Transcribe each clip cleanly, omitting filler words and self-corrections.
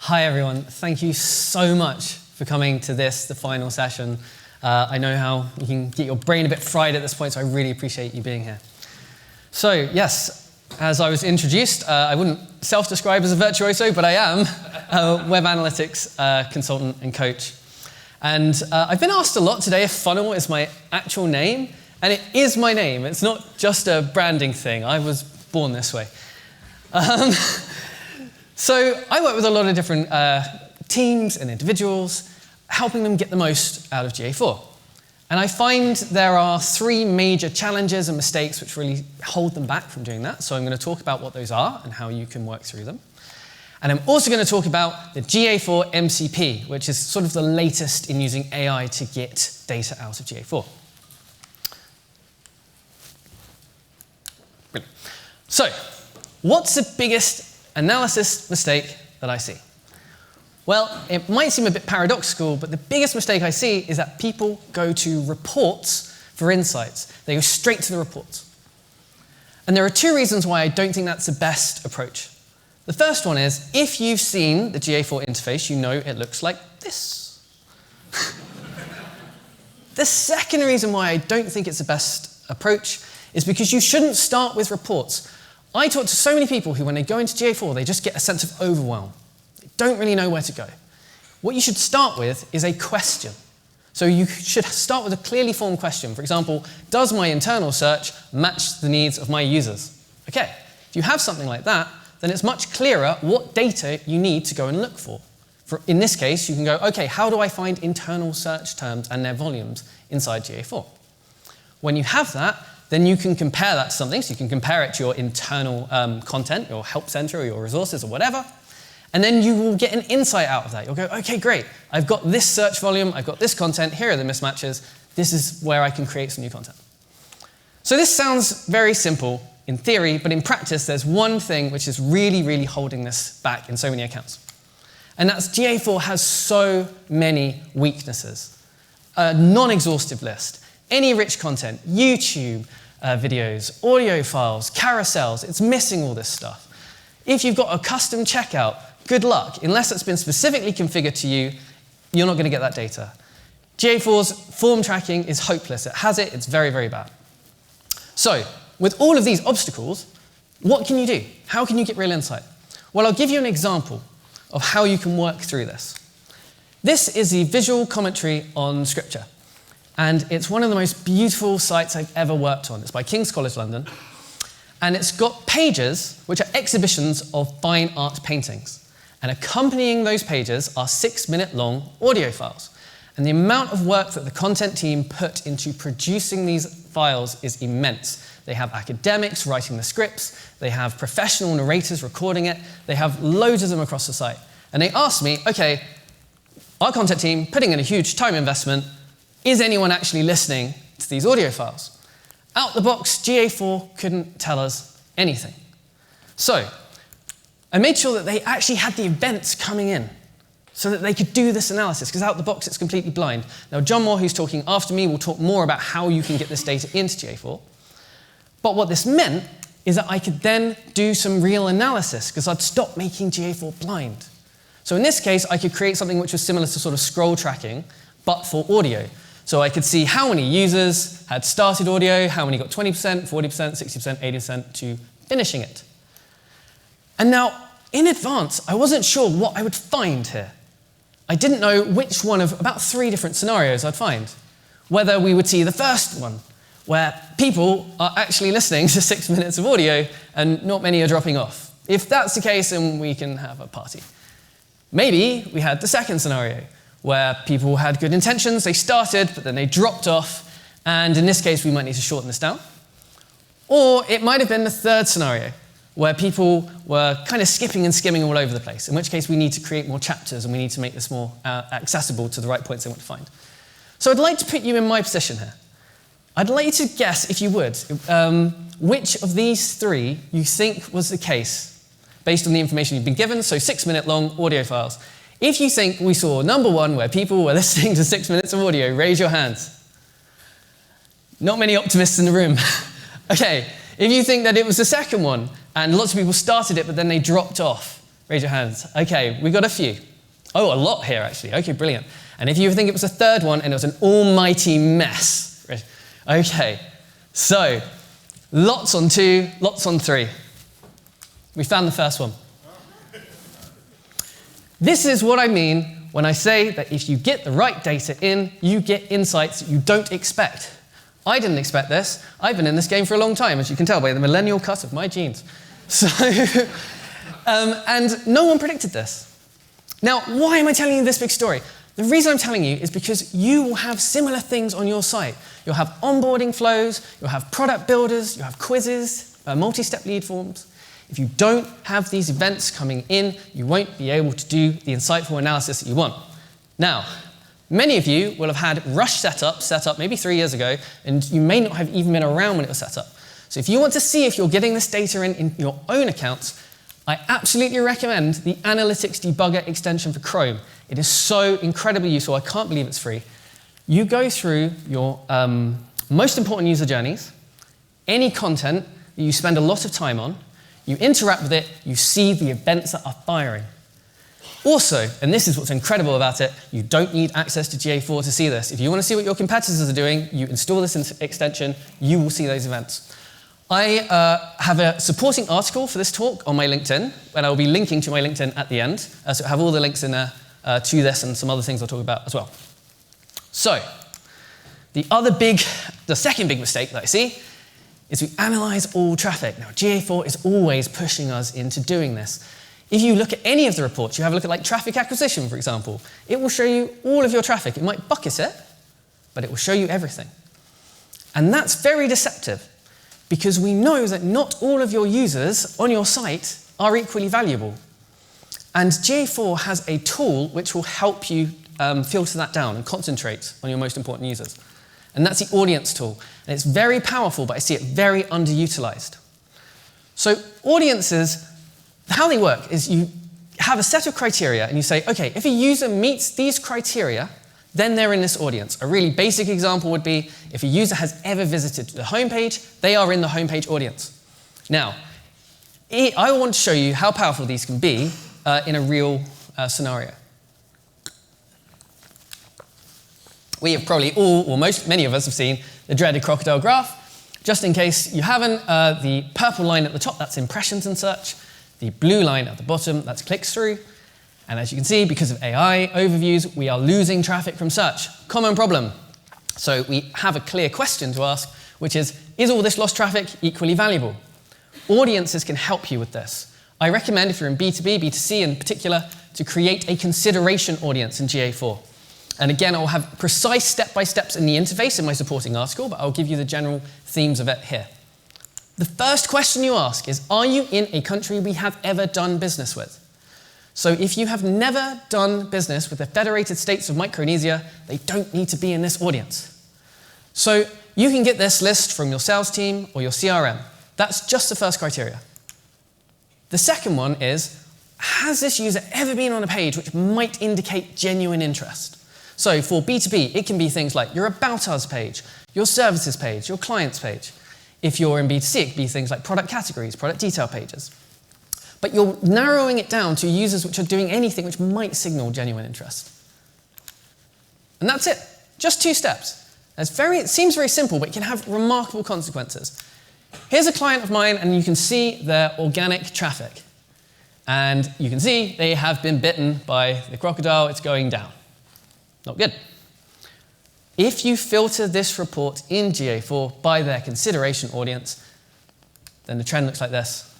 Hi everyone, thank you so much for coming to this, the final session. I know how you can get your brain a bit fried at this point, so I really appreciate you being here. So yes, as I was introduced, I wouldn't self-describe as a virtuoso, but I am a web analytics consultant and coach. And I've been asked a lot today if Funnell is my actual name, and it is my name. It's not just a branding thing. I was born this way. So I work with a lot of different teams and individuals, helping them get the most out of GA4. And I find there are three major challenges and mistakes which really hold them back from doing that. So I'm going to talk about what those are and how you can work through them. And I'm also going to talk about the GA4 MCP, which is sort of the latest in using AI to get data out of GA4. So, what's the biggest analysis mistake that I see? Well, it might seem a bit paradoxical, but the biggest mistake I see is that people go to reports for insights. They go straight to the reports. And there are two reasons why I don't think that's the best approach. The first one is, if you've seen the GA4 interface, you know it looks like this. The second reason why I don't think it's the best approach is because you shouldn't start with reports. I talk to so many people who, when they go into GA4, they just get a sense of overwhelm. They don't really know where to go. What you should start with is a question. So you should start with a clearly formed question. For example, does my internal search match the needs of my users? Okay, if you have something like that, then it's much clearer what data you need to go and look for. In this case, you can go, okay, how do I find internal search terms and their volumes inside GA4? When you have that, then you can compare that to something. So you can compare it to your internal content, your help center or your resources or whatever. And then you will get an insight out of that. You'll go, okay, great. I've got this search volume. I've got this content. Here are the mismatches. This is where I can create some new content. So this sounds very simple in theory, but in practice, there's one thing which is really, really holding this back in so many accounts. And that's GA4 has so many weaknesses. A non-exhaustive list. Any rich content, YouTube videos, audio files, carousels, it's missing all this stuff. If you've got a custom checkout, good luck. Unless it's been specifically configured to you, you're not going to get that data. GA4's form tracking is hopeless. It has it, it's very, very bad. So, with all of these obstacles, what can you do? How can you get real insight? Well, I'll give you an example of how you can work through this. This is the visual commentary on Scripture. And it's one of the most beautiful sites I've ever worked on. It's by King's College London. And it's got pages which are exhibitions of fine art paintings. And accompanying those pages are 6-minute-long audio files. And the amount of work that the content team put into producing these files is immense. They have academics writing the scripts. They have professional narrators recording it. They have loads of them across the site. And they asked me, okay, our content team putting in a huge time investment, is anyone actually listening to these audio files? Out the box, GA4 couldn't tell us anything. So I made sure that they actually had the events coming in so that they could do this analysis, because out the box it's completely blind. Now John Moore, who's talking after me, will talk more about how you can get this data into GA4. But what this meant is that I could then do some real analysis, because I'd stop making GA4 blind. So in this case, I could create something which was similar to sort of scroll tracking, but for audio. So I could see how many users had started audio, how many got 20%, 40%, 60%, 80% to finishing it. And now, in advance, I wasn't sure what I would find here. I didn't know which one of about 3 different scenarios I'd find. Whether we would see the first one, where people are actually listening to 6 minutes of audio and not many are dropping off. If that's the case, then we can have a party. Maybe we had the second scenario, where people had good intentions, they started, but then they dropped off, and in this case, we might need to shorten this down. Or it might have been the third scenario, where people were kind of skipping and skimming all over the place, in which case we need to create more chapters and we need to make this more accessible to the right points they want to find. So I'd like to put you in my position here. I'd like you to guess, if you would, which of these 3 you think was the case, based on the information you've been given, so 6-minute-long audio files. If you think we saw number 1, where people were listening to 6 minutes of audio, raise your hands. Not many optimists in the room. Okay, if you think that it was the second one, and lots of people started it, but then they dropped off, Raise your hands. Okay, we got a few. Oh, a lot here, actually. Okay, brilliant. And if you think it was a third one and it was an almighty mess. Okay, so lots on 2, lots on 3. We found the first one. This is what I mean when I say that if you get the right data in, you get insights that you don't expect. I didn't expect this. I've been in this game for a long time, as you can tell by the millennial cut of my genes. So, and no one predicted this. Now, why am I telling you this big story? The reason I'm telling you is because you will have similar things on your site. You'll have onboarding flows, you'll have product builders, you'll have quizzes, multi-step lead forms. If you don't have these events coming in, you won't be able to do the insightful analysis that you want. Now, many of you will have had Rush set up maybe 3 years ago, and you may not have even been around when it was set up. So if you want to see if you're getting this data in your own accounts, I absolutely recommend the Analytics Debugger extension for Chrome. It is so incredibly useful. I can't believe it's free. You go through your most important user journeys, any content that you spend a lot of time on, you interact with it, you see the events that are firing. Also, and this is what's incredible about it, you don't need access to GA4 to see this. If you want to see what your competitors are doing, you install this extension, you will see those events. I have a supporting article for this talk on my LinkedIn, and I will be linking to my LinkedIn at the end, so I have all the links in there to this and some other things I'll talk about as well. So, the second big mistake that I see is we analyze all traffic. Now, GA4 is always pushing us into doing this. If you look at any of the reports, you have a look at like traffic acquisition, for example, it will show you all of your traffic. It might bucket it, but it will show you everything. And that's very deceptive, because we know that not all of your users on your site are equally valuable. And GA4 has a tool which will help you filter that down and concentrate on your most important users. And that's the audience tool. And it's very powerful, but I see it very underutilized. So audiences, how they work is you have a set of criteria and you say, okay, if a user meets these criteria, then they're in this audience. A really basic example would be if a user has ever visited the homepage, they are in the homepage audience. Now, I want to show you how powerful these can be in a real scenario. We have probably all, or many of us have seen the dreaded crocodile graph. Just in case you haven't, the purple line at the top, that's impressions in search. The blue line at the bottom, that's clicks through. And as you can see, because of AI overviews, we are losing traffic from search. Common problem. So we have a clear question to ask, which is all this lost traffic equally valuable? Audiences can help you with this. I recommend, if you're in B2B, B2C in particular, to create a consideration audience in GA4. And again, I'll have precise step-by-steps in the interface in my supporting article, but I'll give you the general themes of it here. The first question you ask is, are you in a country we have ever done business with? So if you have never done business with the Federated States of Micronesia, they don't need to be in this audience. So you can get this list from your sales team or your CRM. That's just the first criteria. The second one is, has this user ever been on a page which might indicate genuine interest? So for B2B, it can be things like your About Us page, your Services page, your Clients page. If you're in B2C, it could be things like product categories, product detail pages. But you're narrowing it down to users which are doing anything which might signal genuine interest. And that's it. Just 2 steps. It seems very simple, but it can have remarkable consequences. Here's a client of mine, and you can see their organic traffic. And you can see they have been bitten by the crocodile. It's going down. Not good. If you filter this report in GA4 by their consideration audience, then the trend looks like this.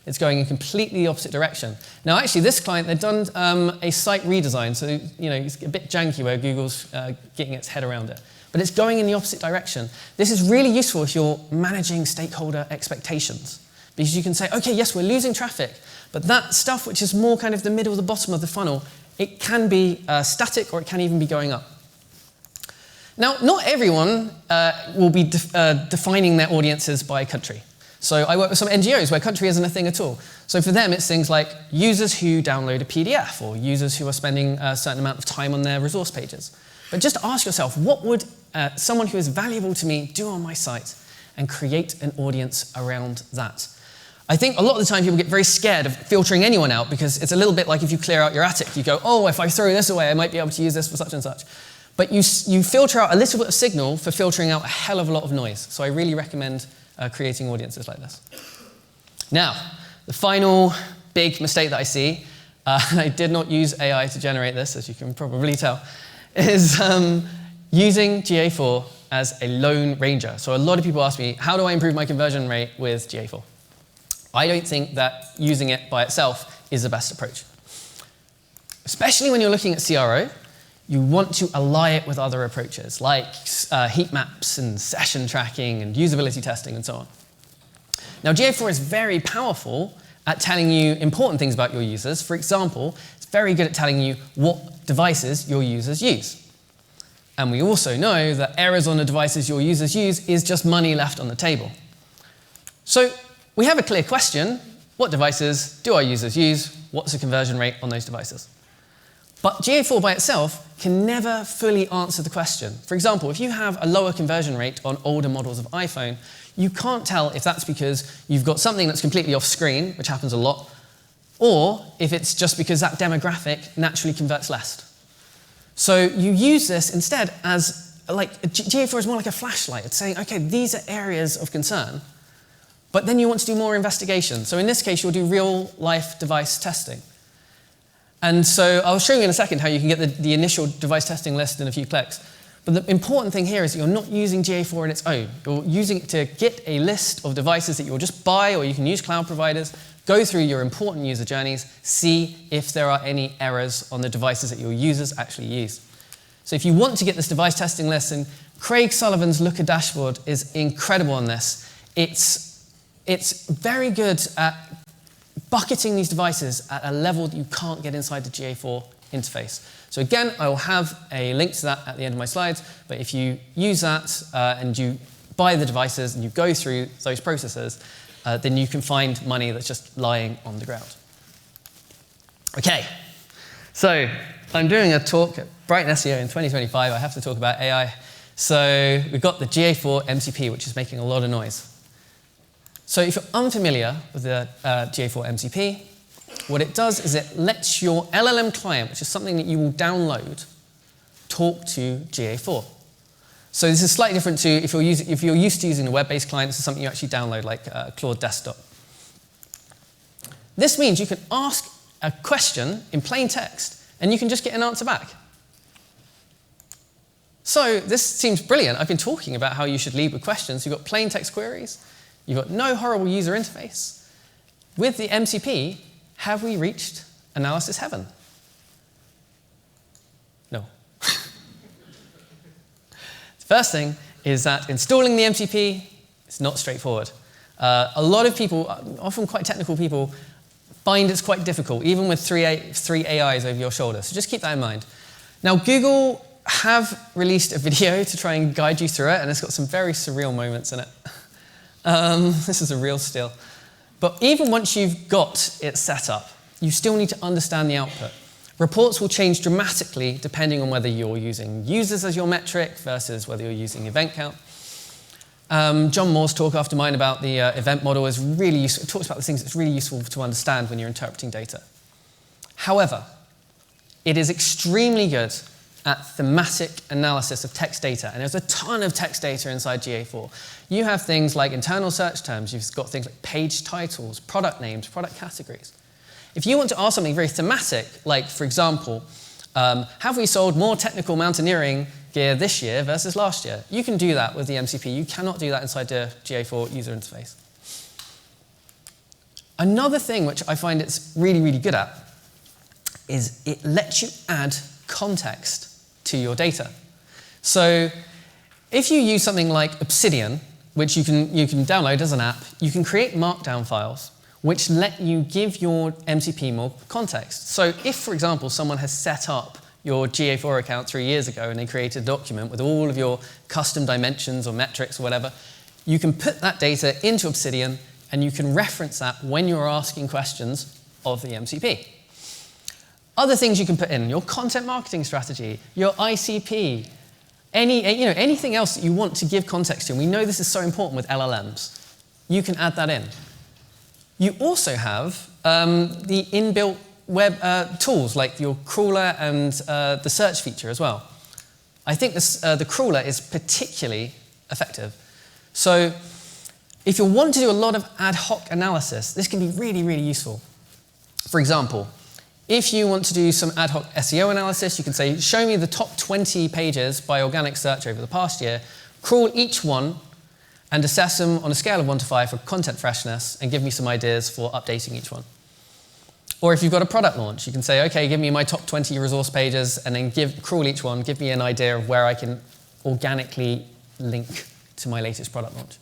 It's going in completely the opposite direction. Now, actually, this client, they've done a site redesign, so it's a bit janky where Google's getting its head around it. But it's going in the opposite direction. This is really useful if you're managing stakeholder expectations, because you can say, okay, yes, we're losing traffic, but that stuff which is more kind of the middle, the bottom of the funnel, it can be static or it can even be going up. Now, not everyone will be defining their audiences by country. So I work with some NGOs where country isn't a thing at all. So for them, it's things like users who download a PDF or users who are spending a certain amount of time on their resource pages. But just ask yourself, what would someone who is valuable to me do on my site, and create an audience around that. I think a lot of the time people get very scared of filtering anyone out because it's a little bit like if you clear out your attic. You go, oh, if I throw this away, I might be able to use this for such and such. But you filter out a little bit of signal for filtering out a hell of a lot of noise. So I really recommend creating audiences like this. Now, the final big mistake that I see, and I did not use AI to generate this, as you can probably tell, is using GA4 as a lone ranger. So a lot of people ask me, how do I improve my conversion rate with GA4? I don't think that using it by itself is the best approach. Especially when you're looking at CRO, you want to ally it with other approaches, like heat maps and session tracking and usability testing and so on. Now, GA4 is very powerful at telling you important things about your users. For example, it's very good at telling you what devices your users use. And we also know that errors on the devices your users use is just money left on the table. So we have a clear question. What devices do our users use? What's the conversion rate on those devices? But GA4 by itself can never fully answer the question. For example, if you have a lower conversion rate on older models of iPhone, you can't tell if that's because you've got something that's completely off screen, which happens a lot, or if it's just because that demographic naturally converts less. So you use this instead as, GA4 is more like a flashlight. It's saying, okay, these are areas of concern, but then you want to do more investigation. So in this case, you'll do real-life device testing. And so I'll show you in a second how you can get the initial device testing list in a few clicks. But the important thing here is that you're not using GA4 on its own. You're using it to get a list of devices that you'll just buy, or you can use cloud providers, go through your important user journeys, see if there are any errors on the devices that your users actually use. So if you want to get this device testing list, and Craig Sullivan's Looker dashboard is incredible on this. It's very good at bucketing these devices at a level that you can't get inside the GA4 interface. So again, I will have a link to that at the end of my slides, but if you use that and you buy the devices and you go through those processes, then you can find money that's just lying on the ground. Okay, so I'm doing a talk at brightonSEO in 2025. I have to talk about AI. So we've got the GA4 MCP, which is making a lot of noise. So if you're unfamiliar with the GA4 MCP, what it does is it lets your LLM client, which is something that you will download, talk to GA4. So this is slightly different to if you're used to using a web-based client, this is something you actually download, like Claude Desktop. This means you can ask a question in plain text, and you can just get an answer back. So this seems brilliant. I've been talking about how you should lead with questions. You've got plain text queries. You've got no horrible user interface. With the MCP, have we reached analysis heaven? No. The first thing is that installing the MCP is not straightforward. A lot of people, often quite technical people, find it's quite difficult, even with three AIs over your shoulder. So just keep that in mind. Now, Google have released a video to try and guide you through it, and it's got some very surreal moments in it. This is a real steal. But even once you've got it set up, you still need to understand the output. Reports will change dramatically depending on whether you're using users as your metric versus whether you're using event count. John Moore's talk after mine about the event model is really useful. It talks about the things that's really useful to understand when you're interpreting data. However, it is extremely good at thematic analysis of text data, and there's a ton of text data inside GA4. You have things like internal search terms, you've got things like page titles, product names, product categories. If you want to ask something very thematic, like, for example, have we sold more technical mountaineering gear this year versus last year? You can do that with the MCP. You cannot do that inside the GA4 user interface. Another thing which I find it's really, really good at is it lets you add context to your data. So if you use something like Obsidian, which you can download as an app, you can create markdown files which let you give your MCP more context. So if, for example, someone has set up your GA4 account 3 years ago and they created a document with all of your custom dimensions or metrics or whatever, you can put that data into Obsidian and you can reference that when you're asking questions of the MCP. Other things you can put in, your content marketing strategy, your ICP, anything else that you want to give context to, and we know this is so important with LLMs, you can add that in. You also have the inbuilt web tools like your crawler and the search feature as well. I think the crawler is particularly effective. So if you want to do a lot of ad hoc analysis, this can be really, really useful. For example, if you want to do some ad hoc SEO analysis, you can say, show me the top 20 pages by organic search over the past year, crawl each one, and assess them on a scale of 1 to 5 for content freshness, and give me some ideas for updating each one. Or if you've got a product launch, you can say, okay, give me my top 20 resource pages, and then crawl each one, give me an idea of where I can organically link to my latest product launch.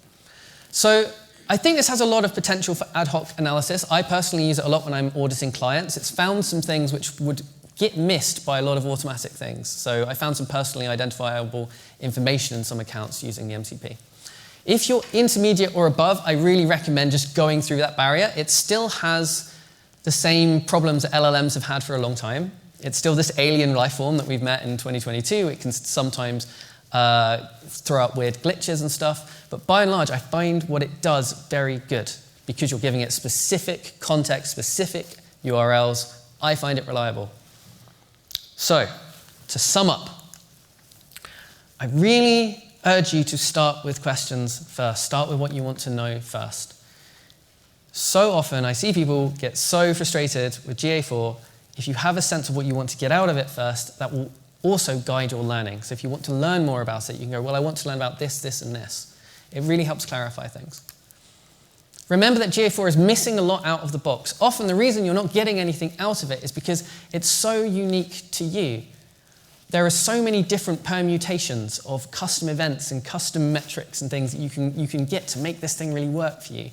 So I think this has a lot of potential for ad hoc analysis. I personally use it a lot when I'm auditing clients. It's found some things which would get missed by a lot of automatic things. So I found some personally identifiable information in some accounts using the MCP. If you're intermediate or above, I really recommend just going through that barrier. It still has the same problems that LLMs have had for a long time. It's still this alien life form that we've met in 2022. It can sometimes throw up weird glitches and stuff. But by and large, I find what it does very good because you're giving it specific context, specific URLs. I find it reliable. So, to sum up, I really urge you to start with questions first. Start with what you want to know first. So often I see people get so frustrated with GA4. If you have a sense of what you want to get out of it first, that will also guide your learning. So if you want to learn more about it, you can go, well, I want to learn about this, this, and this. It really helps clarify things. Remember that GA4 is missing a lot out of the box. Often the reason you're not getting anything out of it is because it's so unique to you. There are so many different permutations of custom events and custom metrics and things that you can get to make this thing really work for you.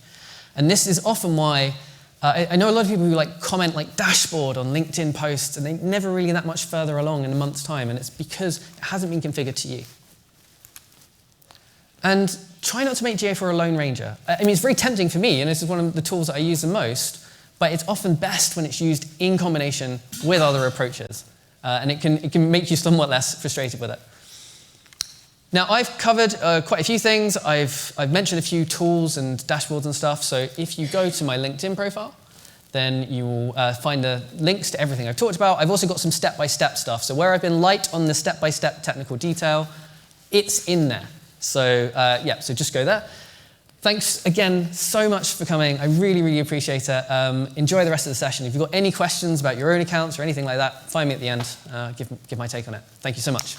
And this is often why I know a lot of people who comment dashboard on LinkedIn posts, and they're never really that much further along in a month's time, and it's because it hasn't been configured to you. And try not to make GA4 a lone ranger. I mean, it's very tempting for me, and this is one of the tools that I use the most, but it's often best when it's used in combination with other approaches. And it can make you somewhat less frustrated with it. Now, I've covered quite a few things. I've mentioned a few tools and dashboards and stuff. So if you go to my LinkedIn profile, then you will find the links to everything I've talked about. I've also got some step-by-step stuff. So where I've been light on the step-by-step technical detail, it's in there. So yeah, so just go there. Thanks again so much for coming. I really, really appreciate it. Enjoy the rest of the session. If you've got any questions about your own accounts or anything like that, find me at the end. Give my take on it. Thank you so much.